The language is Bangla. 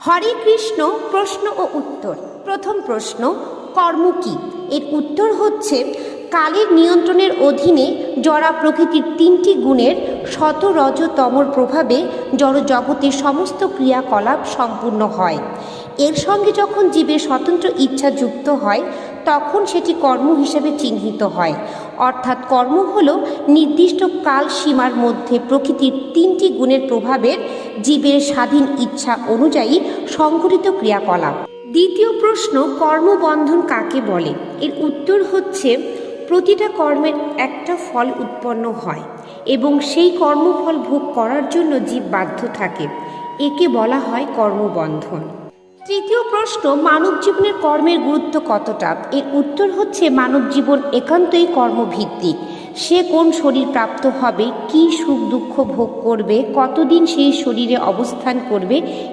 হরে কৃষ্ণ। প্রশ্ন ও উত্তর। প্রথম প্রশ্ন, কর্ম কি? এর উত্তর হচ্ছে, কালের নিয়ন্ত্রণের অধীনে জড়া প্রকৃতির তিনটি গুণের শত রজ তমর প্রভাবে জড় জগতের সমস্ত ক্রিয়াকলাপ সম্পূর্ণ হয়। এর সঙ্গে যখন জীবের স্বতন্ত্র ইচ্ছা যুক্ত হয় তখন সেটি কর্ম হিসেবে চিহ্নিত হয়। অর্থাৎ কর্ম হল নির্দিষ্ট কাল সীমার মধ্যে প্রকৃতির তিনটি গুণের প্রভাবের জীবের স্বাধীন ইচ্ছা অনুযায়ী সংঘটিত ক্রিয়াকলাপ। দ্বিতীয় প্রশ্ন, কর্মবন্ধন কাকে বলে? এর উত্তর হচ্ছে, প্রতিটা কর্মের একটা ফল উৎপন্ন হয় এবং সেই কর্মফল ভোগ করার জন্য জীব বাধ্য থাকে। একে বলা হয় কর্মবন্ধন। তৃতীয় প্রশ্ন, মানব জীবনের কর্মের গুরুত্ব কতটা? এর উত্তর হচ্ছে, মানব জীবন একান্তই কর্মভিত্তিক। সে কোন শরীর প্রাপ্ত হবে, কী সুখ দুঃখ ভোগ করবে, কতদিন সেই শরীরে অবস্থান করবে,